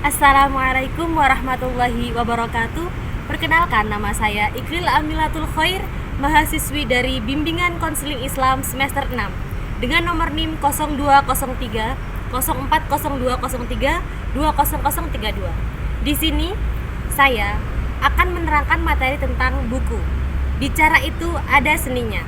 Assalamualaikum warahmatullahi wabarakatuh. Perkenalkan, nama saya Ikril Amilatul Khair, mahasiswi dari Bimbingan Konseling Islam semester 6 dengan nomor NIM 0203 040203 20032. Di sini saya akan menerangkan materi tentang buku. Bicara itu ada seninya.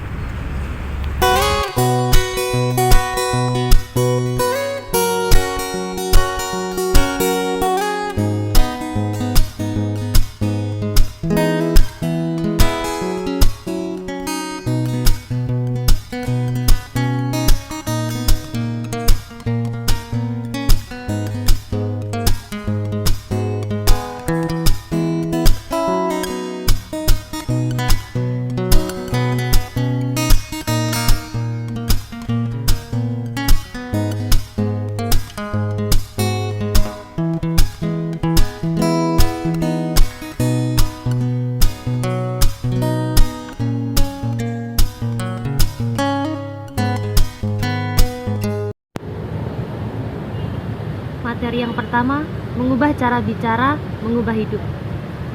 Materi yang pertama, mengubah cara bicara, mengubah hidup.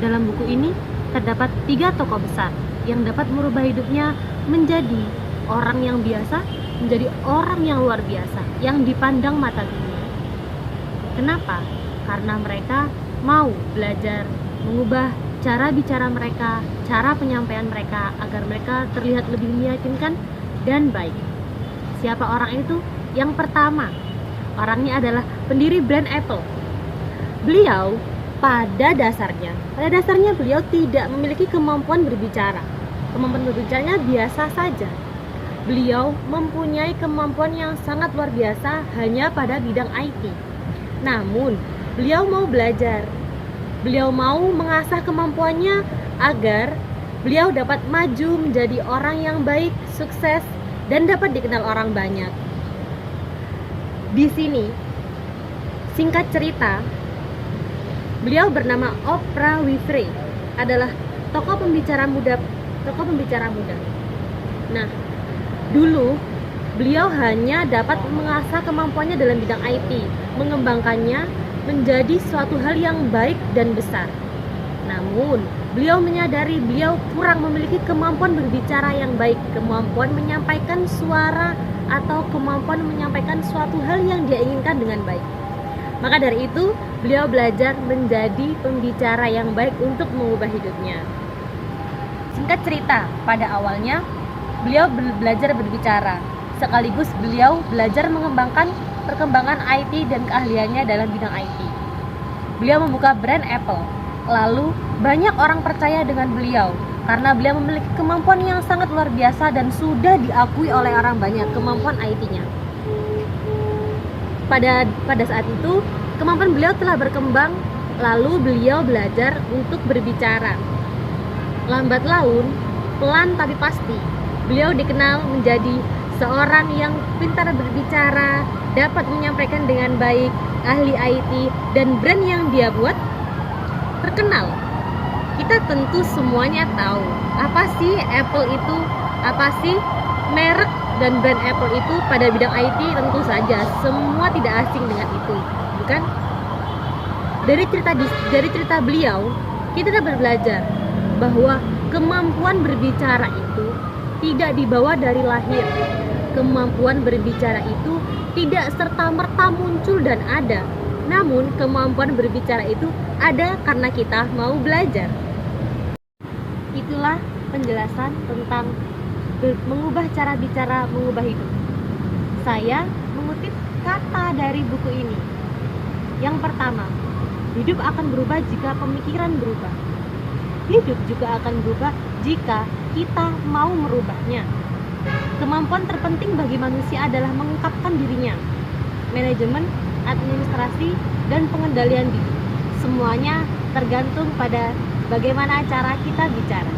Dalam buku ini terdapat 3 tokoh besar yang dapat merubah hidupnya menjadi orang yang biasa, menjadi orang yang luar biasa, yang dipandang mata dunia. Kenapa? Karena mereka mau belajar mengubah cara bicara mereka, cara penyampaian mereka agar mereka terlihat lebih meyakinkan dan baik. Siapa orang itu? Yang pertama, orangnya adalah pendiri brand Apple. Beliau pada dasarnya beliau tidak memiliki kemampuan berbicara. Kemampuan berbicaranya biasa saja. Beliau mempunyai kemampuan yang sangat luar biasa hanya pada bidang IT. Namun, beliau mau belajar. Beliau mau mengasah kemampuannya agar beliau dapat maju menjadi orang yang baik, sukses, dan dapat dikenal orang banyak. Di sini, singkat cerita, beliau bernama Oprah Winfrey, adalah tokoh pembicara muda. Nah, dulu beliau hanya dapat mengasah kemampuannya dalam bidang IT, mengembangkannya menjadi suatu hal yang baik dan besar. Namun, beliau menyadari beliau kurang memiliki kemampuan berbicara yang baik, kemampuan menyampaikan suara atau kemampuan menyampaikan suatu hal yang dia inginkan dengan baik. Maka dari itu, beliau belajar menjadi pembicara yang baik untuk mengubah hidupnya. Singkat cerita, pada awalnya beliau belajar berbicara, sekaligus beliau belajar mengembangkan perkembangan IT dan keahliannya dalam bidang IT. Beliau membuka brand Apple, lalu banyak orang percaya dengan beliau karena beliau memiliki kemampuan yang sangat luar biasa dan sudah diakui oleh orang banyak kemampuan IT-nya. Pada saat itu, kemampuan beliau telah berkembang, lalu beliau belajar untuk berbicara. Lambat laun, pelan tapi pasti, beliau dikenal menjadi seorang yang pintar berbicara, dapat menyampaikan dengan baik, ahli IT, dan brand yang dia buat terkenal. Kita tentu semuanya tahu apa sih Apple itu, apa sih merek dan brand Apple itu pada bidang IT. Tentu saja semua tidak asing dengan itu, bukan? Dari cerita beliau, kita dapat belajar bahwa kemampuan berbicara itu tidak dibawa dari lahir. Kemampuan berbicara itu tidak serta-merta muncul dan ada. Namun kemampuan berbicara itu ada karena kita mau belajar. Itulah penjelasan tentang mengubah cara bicara, mengubah hidup. Saya mengutip kata dari buku ini. Yang pertama, hidup akan berubah jika pemikiran berubah. Hidup juga akan berubah jika kita mau merubahnya. Kemampuan terpenting bagi manusia adalah mengungkapkan dirinya. Manajemen, administrasi, dan pengendalian diri. Semuanya tergantung pada bagaimana cara kita bicara.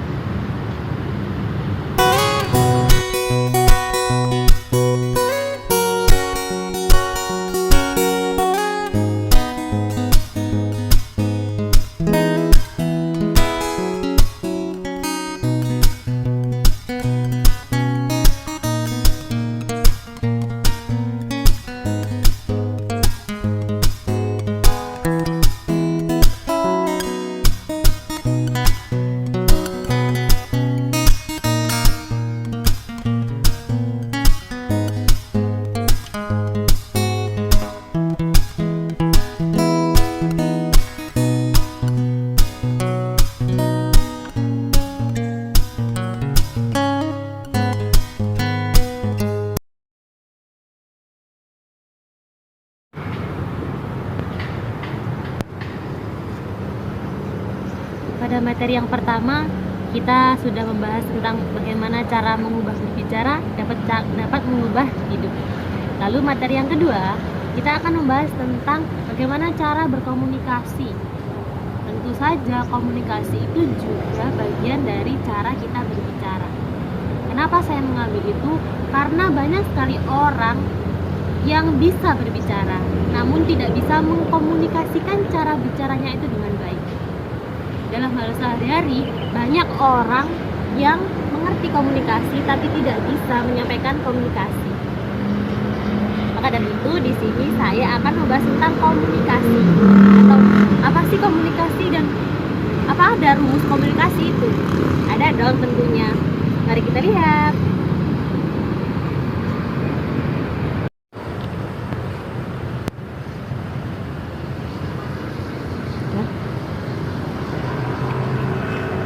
Pada materi yang pertama, kita sudah membahas tentang bagaimana cara mengubah berbicara dapat mengubah hidup. Lalu materi yang kedua, kita akan membahas tentang bagaimana cara berkomunikasi. Tentu saja komunikasi itu juga bagian dari cara kita berbicara. Kenapa saya mengambil itu? Karena banyak sekali orang yang bisa berbicara, namun tidak bisa mengkomunikasikan cara bicaranya itu dengan baik. Dalam hal sehari-hari, banyak orang yang mengerti komunikasi tapi tidak bisa menyampaikan komunikasi. Maka dari itu di sini saya akan membahas tentang komunikasi, atau apa sih komunikasi dan apa ada rumus komunikasi itu? Ada dong tentunya. Mari kita lihat.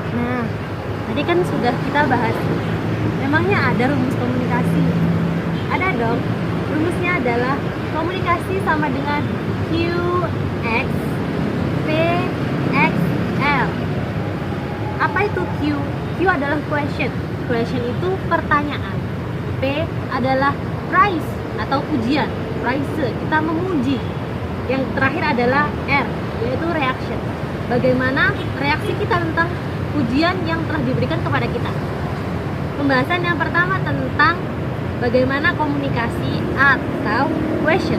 Nah, tadi kan sudah kita bahas. Memangnya ada rumus komunikasi? Ada dong. Rumusnya adalah komunikasi sama dengan QX PXL. Apa itu Q? Q adalah question. Question itu pertanyaan. P adalah prize atau pujian. Prize, kita memuji. Yang terakhir adalah R, yaitu reaction. Bagaimana reaksi kita tentang pujian yang telah diberikan kepada kita. Pembahasan yang pertama tentang bagaimana komunikasi atau question.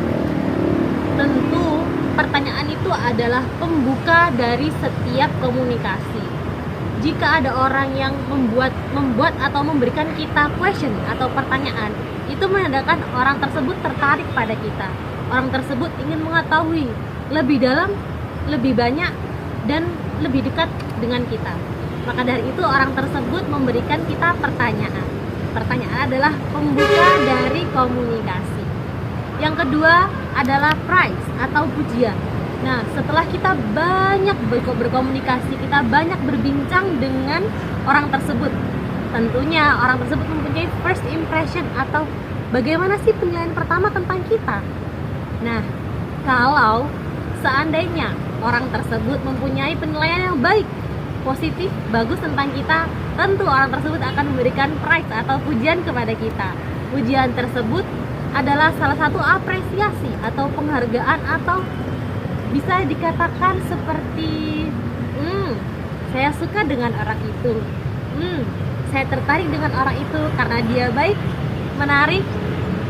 Tentu pertanyaan itu adalah pembuka dari setiap komunikasi. Jika ada orang yang membuat atau memberikan kita question atau pertanyaan, itu menandakan orang tersebut tertarik pada kita. Orang tersebut ingin mengetahui lebih dalam, lebih banyak, dan lebih dekat dengan kita. Maka dari itu orang tersebut memberikan kita pertanyaan. Pertanyaan adalah pembuka dari komunikasi. Yang kedua adalah prize atau pujian. Nah, setelah kita banyak berkomunikasi, kita banyak berbincang dengan orang tersebut, tentunya orang tersebut mempunyai first impression atau bagaimana sih penilaian pertama tentang kita. Nah, kalau seandainya orang tersebut mempunyai penilaian yang baik, positif, bagus tentang kita, tentu orang tersebut akan memberikan prize atau pujian kepada kita. Pujian tersebut adalah salah satu apresiasi atau penghargaan, atau bisa dikatakan seperti saya suka dengan orang itu, saya tertarik dengan orang itu karena dia baik, menarik,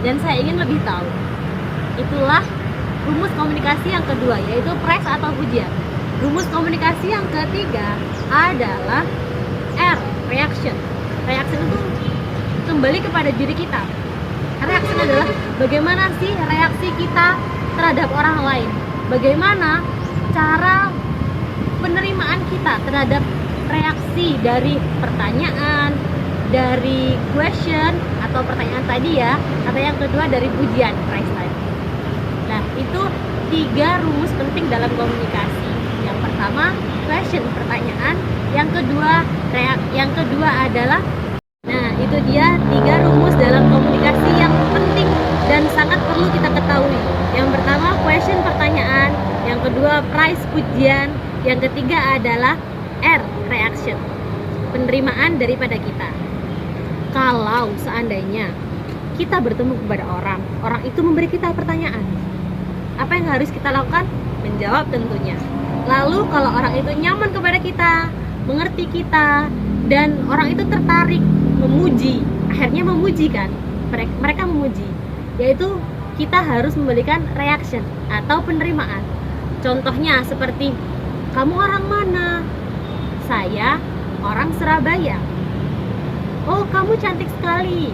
dan saya ingin lebih tahu. Itulah rumus komunikasi yang kedua, yaitu praise atau pujian. Rumus komunikasi yang ketiga adalah R, reaction. Reaction itu kembali kepada diri kita. Reaction adalah bagaimana sih reaksi kita terhadap orang lain. Bagaimana cara penerimaan kita terhadap reaksi dari pertanyaan, dari question atau pertanyaan tadi ya, atau yang kedua dari pujian, praise tadi. Nah, itu 3 rumus penting dalam komunikasi. Yang pertama, question, pertanyaan. Yang kedua adalah, nah itu dia 3 rumus dalam komunikasi yang penting dan sangat perlu kita ketahui. Yang pertama, question, pertanyaan. Yang kedua, prize, pujian. Yang ketiga adalah R, reaction, penerimaan daripada kita. Kalau seandainya kita bertemu kepada orang itu memberi kita pertanyaan, apa yang harus kita lakukan? Menjawab tentunya. Lalu kalau orang itu nyaman kepada kita, mengerti kita, dan orang itu tertarik, memuji, akhirnya memuji kan, mereka memuji, yaitu kita harus memberikan reaction atau penerimaan. Contohnya seperti, kamu orang mana? Saya orang Surabaya. Oh, kamu cantik sekali.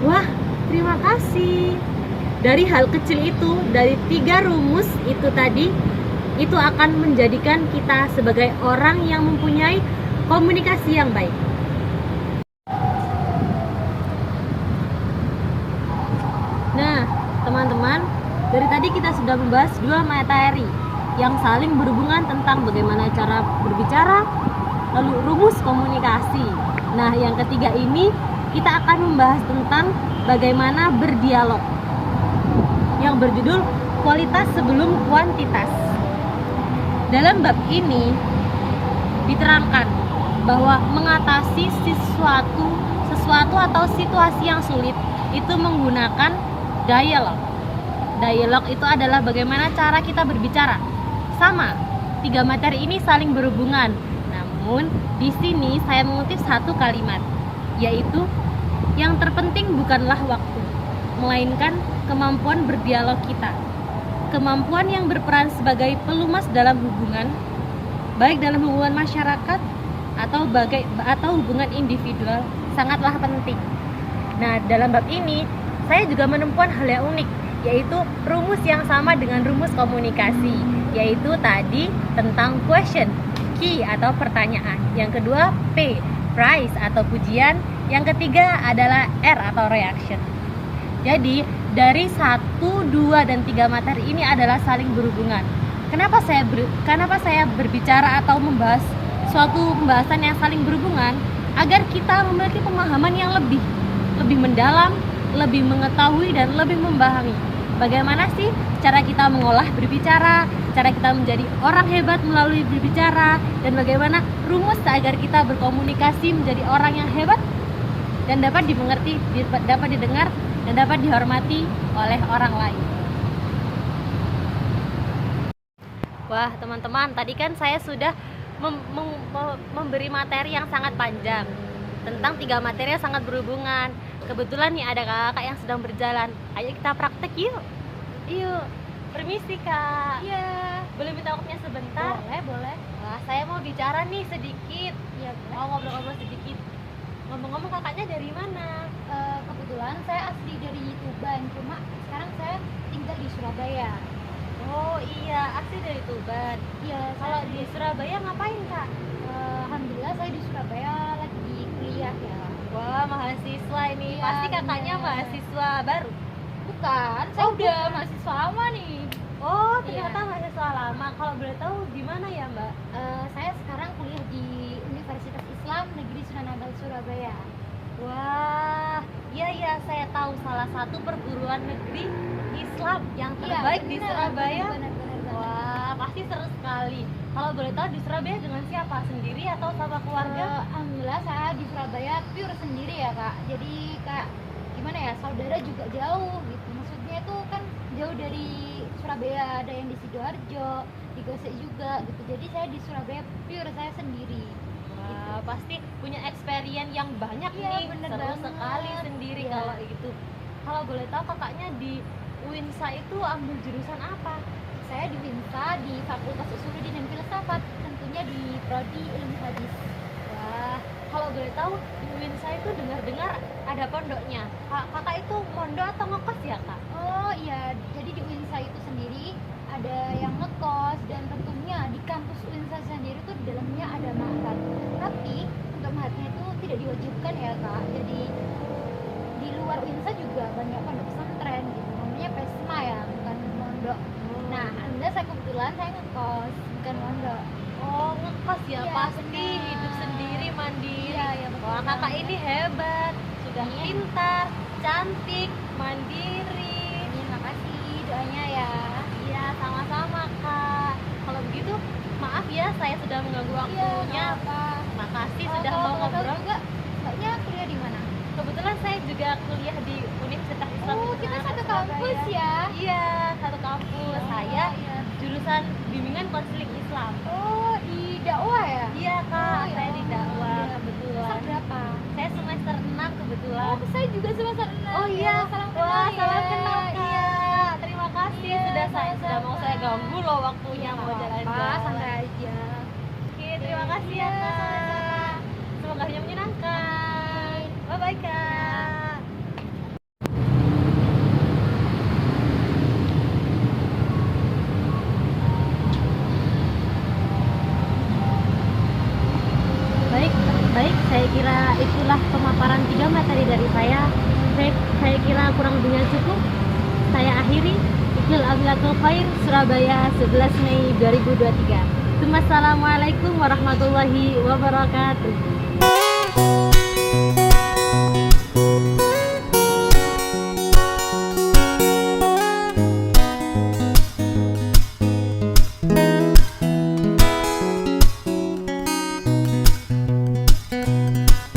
Wah, terima kasih. Dari hal kecil itu, dari 3 rumus itu tadi, itu akan menjadikan kita sebagai orang yang mempunyai komunikasi yang baik. Nah, teman-teman, dari tadi kita sudah membahas 2 materi yang saling berhubungan tentang bagaimana cara berbicara, lalu rumus komunikasi. Nah, yang ketiga ini kita akan membahas tentang bagaimana berdialog, yang berjudul kualitas sebelum kuantitas. Dalam bab ini diterangkan bahwa mengatasi sesuatu atau situasi yang sulit itu menggunakan dialog. Dialog itu adalah bagaimana cara kita berbicara. Sama, 3 materi ini saling berhubungan. Namun, di sini saya mengutip satu kalimat, yaitu yang terpenting bukanlah waktu, melainkan kemampuan berdialog kita. Kemampuan yang berperan sebagai pelumas dalam hubungan, baik dalam hubungan masyarakat atau hubungan individual, sangatlah penting. Nah, dalam bab ini saya juga menemukan hal yang unik, yaitu rumus yang sama dengan rumus komunikasi, yaitu tadi tentang question, key atau pertanyaan. Yang kedua P, praise atau pujian. Yang ketiga adalah R atau reaction. Jadi dari 1, 2, dan 3 materi ini adalah saling berhubungan. Kenapa saya berbicara atau membahas suatu pembahasan yang saling berhubungan? Agar kita memiliki pemahaman yang lebih mendalam, lebih mengetahui, dan lebih memahami bagaimana sih cara kita mengolah berbicara, cara kita menjadi orang hebat melalui berbicara, dan bagaimana rumus agar kita berkomunikasi menjadi orang yang hebat dan dapat dimengerti, dapat didengar, dan dapat dihormati oleh orang lain. Wah, teman-teman, tadi kan saya sudah memberi materi yang sangat panjang tentang 3 materi yang sangat berhubungan. Kebetulan nih ada kakak yang sedang berjalan. Ayo kita praktek yuk. Yuk. Permisi kak. Iya. Boleh minta waktunya sebentar? Boleh. Wah, saya mau bicara nih sedikit. Iya, mau ngobrol-ngobrol sedikit. Ngomong-ngomong, kakaknya dari mana? Kebetulan saya asli dari Tuban, cuma sekarang saya tinggal di Surabaya. Oh iya, asli dari Tuban. Iya, Kalau di Surabaya ngapain kak? alhamdulillah saya di Surabaya lagi kuliah ya. Wah, mahasiswa ini. Iya, Pasti kakaknya bener. mahasiswa baru. Bukan, saya Oh, udah bukan. mahasiswa lama nih. Oh, ternyata Iya. mahasiswa lama. Kalau boleh tahu di mana ya, Mbak? Saya sekarang kuliah di Universitas Islam Negeri Sunan Ampel Surabaya. Wah, iya saya tahu salah satu perguruan negeri Islam yang Iya, terbaik di bener, Surabaya. bener. Wah, pasti seru sekali. Kalau boleh tahu di Surabaya dengan siapa? Sendiri atau sama keluarga? Alhamdulillah saya di Surabaya pure sendiri ya kak. Jadi kak gimana ya, saudara juga jauh gitu. Maksudnya itu kan jauh dari Surabaya, ada yang di Sidoarjo, di Gresik juga gitu. Jadi saya di Surabaya pure saya sendiri. Wah, pasti punya experience yang banyak Iya, nih. bener Seru banget. sekali sendiri Iya. kalau gitu. Kalau boleh tahu kakaknya di UINSA itu ambil jurusan apa? Saya di WINSA di Fakultas Usuluddin dan Filsafat, tentunya di Prodi Ilmu Hadis. Wah, kalau boleh tahu di UINSA itu dengar-dengar ada pondoknya. Kakak itu mondok atau ngekos ya kak? Oh iya, jadi di WINSA itu sendiri ada yang ngekos, dan tentunya di kampus WINSA sendiri tuh di dalamnya ada ma'had. Tapi untuk ma'hadnya itu tidak diwajibkan ya kak. Jadi di luar WINSA juga banyak pondok pesantren gitu. Namanya PESMA ya, bukan mondok. Nah, saya kebetulan saya ngekos, bukan mondok. Oh, ngekos ya, Iya, pasti benar. hidup sendiri mandiri. Iya, betul Wah, kakak banget. ini hebat, sudah Iya. pintar, cantik, mandiri. Terima kasih doanya ya. Iya, sama-sama kak. Kalau begitu, maaf ya saya sudah mengganggu waktunya. Iya, apa? Makasih sudah Kalau mau boleh tahu ngobrol. juga, mbaknya kuliah di mana? Kebetulan saya juga kuliah di Universitas Islam Oh, Negeri kita satu Surabaya. kampus ya. Iya, satu kampus. Saya Iya. jurusan bimbingan konseling Islam. Oh, di dakwah ya? Iya kak, Oh, ya saya di dakwah Allah. kebetulan. Semester berapa? Saya semester 6 kebetulan. Oh, saya juga semester 6. Oh iya, salam wah kenal salam ya. kenal kak. Iya. Terima kasih Iya, sudah sama-sama. mau saya ganggu loh waktunya Iya, mau nggak apa-apa, jalan-jalan. santai aja. Oke, terima kasih ya Iya, kak. sama-sama. Semoga harinya menyenangkan. Bye bye kak. Baik, saya kira itulah pemaparan 3 materi dari saya. Saya kira kurang lebihnya cukup. Saya akhiri. Iqbal Abilatul Khair, Surabaya, 11 Mei 2023. Assalamualaikum warahmatullahi wabarakatuh.